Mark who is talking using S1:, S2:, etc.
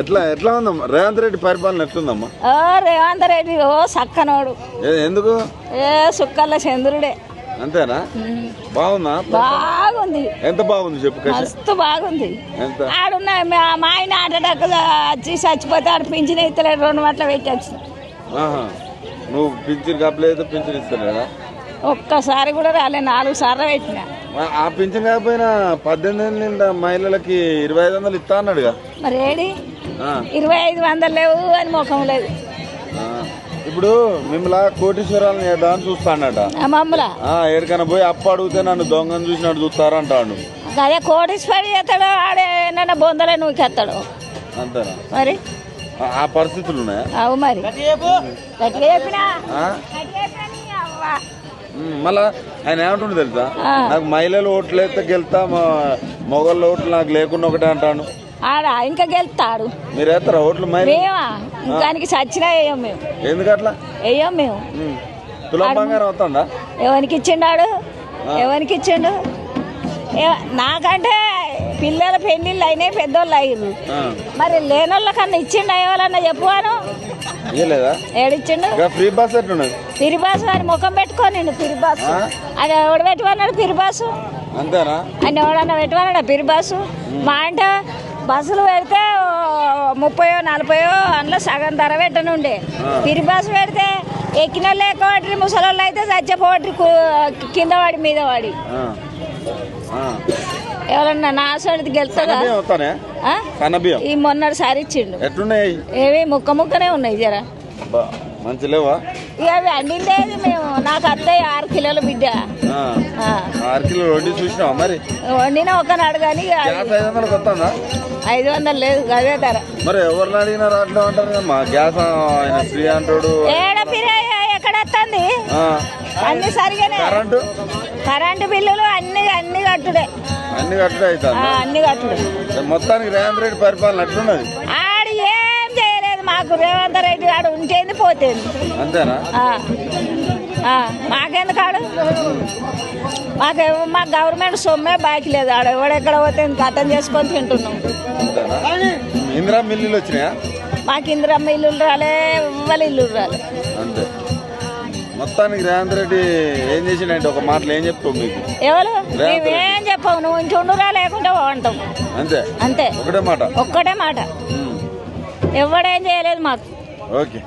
S1: ఎట్లా ఎట్లా ఉందమ్మా రేవంత్ రెడ్డి పరిపాలన ఎట్లుందమ్మా?
S2: రేవంత్ రెడ్డి సక్కనోడు,
S1: ఎందుకు
S2: సుక్కల్ల చంద్రుడే.
S1: అంతేనా? బాగుందా?
S2: బాగుంది.
S1: ఎంత బాగుంది చెప్పు.
S2: మస్తు బాగుంది. ఆడున్న మా ఆయన ఆటడక్క వచ్చి చచ్చిపోతే ఆడు పింఛన్ ఇస్తలేడు, 2 మాటలు పెట్టచ్చు.
S1: నువ్వు పింఛన్ కప్పలేదు, పింఛన్ ఇస్తలేదా?
S2: ఒక్కసారి కూడా రాలే, 4 సార్లు పెట్టిన.
S1: ఆ పింఛన్ కాకపోయినా 18 ఏళ్ళ నిండా మహిళలకి 2500 ఇస్తా అన్నాడుగా.
S2: మరి ఏడి 2500 లేవు అని ముఖం లేదు.
S1: ఇప్పుడు మిమ్మల్ని కోటీశ్వరాలను ఏదాన్ని చూస్తాడట
S2: మమ్మల
S1: ఎక్కడికైనా పోయి అప్పు అడిగితే నన్ను దొంగను చూసినట్టు చూస్తారంటాడు.
S2: అదే కోటీశ్వరి చేస్తాడు, ఆడే ఏమన్నా బొందలే నువ్వు ఎత్తాడు.
S1: అంతేనా?
S2: మరి
S1: ఆ పరిస్థితులు ఉన్నాయా?
S2: అవు మరి
S1: మళ్ళా ఆయన ఏమంటుండే తెలుసా, నాకు మహిళలు ఓట్లు వేస్తే గెలుతా, మొగళ్ళ ఓట్లు నాకు లేకుండా ఒకటే అంటాను.
S2: ఆడ ఇంకా గెలుతాడు.
S1: మీరు వేస్తారా ఓట్లు?
S2: మేమా ఇంకానికి చచ్చినా వేయం మేము.
S1: ఎందుకట్లా
S2: వేయం మేము.
S1: తులం బంగారం వస్తుందా?
S2: ఎవరికి ఇచ్చిండాడు? ఎవరికి ఇచ్చిండు? నాకంటే పిల్లల పెళ్లిళ్ళు అయినాయి, పెద్దోళ్ళు అయ్యారు. మరి లేనోళ్ళ కన్నా ఇచ్చిండు ఎవరన్నా చెప్పువాను? ఏడిచ్చిండు?
S1: ఫ్రీ బస్ ఎట్లున్నది?
S2: ఫ్రీ బస్ అని ముఖం పెట్టుకోని ఫ్రీ బస్ అని ఎవడు పెట్టుకున్నాడు? ఫ్రీ బస్సు
S1: అంతేనా?
S2: అని ఎవడన్నా పెట్టుకున్నాడా ఫ్రీ బస్సు? మా అంటే బస్సులు పెడితే 30-40 అందులో సగం ధర పెట్టనుండే. ఫ్రీ బస్సు పెడితే ఎక్కిన వాళ్ళు ఎక్కువ, ముసలోళ్ళు అయితే చచ్చిపోవట్రి కింద వాడి మీద వాడి. ఎవరన్నా నా సోడికి గెలుతుందా? ఈ మొన్నటిసారి ఇచ్చిండు.
S1: ఎట్లున్నాయి?
S2: ఏవి ముక్కనే ఉన్నాయి జరా.
S1: మంచి లేవా?
S2: ఇక అవి అండిండేది మేము. నాకు అత్తయ్య 6 కిలోల బిడ్డ.
S1: 6 కిలోలు వండి చూసినావా మరి?
S2: వండిన ఒకనాడు కానీ 500 లేదు, అదే ధర.
S1: మరి ఎవరిని అడిగినా రావట్లేదు అంటారు మా గ్యాస్ ఆయన ఫ్రీ అంటాడు.
S2: ఏడ ఫ్రీ ఎక్కడ వస్తుంది? అన్ని సరిగానే. కరెంటు బిల్లులు అన్ని కట్టుడే.
S1: అన్ని కట్టుడే అవుతా?
S2: అన్ని కట్టుడే.
S1: మొత్తానికి రేవంత్ రెడ్డి పరిపాలన ఎట్లున్నది?
S2: ఆడు ఏం చేయలేదు మాకు. రేవంత్ రెడ్డి ఆడు ఉంటేంది పోతేంది.
S1: అంతేనా?
S2: మాకెందుకు ఆడు? మాకు గవర్నమెంట్ సొమ్మే బాకీ లేదు. ఆడు ఎవడెక్కడ పోతే కథం చేసుకొని తింటున్నాం.
S1: ఇందిరా మిల్లులు వచ్చినాయా?
S2: మాకు ఇందిరా మిల్లులు రాలే, వాళ్ళ ఇల్లు రాలే.
S1: అంతే. మొత్తానికి రేవంత్ రెడ్డి ఏం చేసిండే ఒక మాటలు ఏం చెప్తావు మీకు?
S2: ఎవరు మేమేం చెప్పావు, నువ్వు ఇంటి ఉండురా లేకుంటే బాగుంటావు.
S1: అంతే
S2: అంతే,
S1: ఒక్కటే మాట.
S2: ఎవడేం చేయలేదు మాకు.
S1: ఓకే.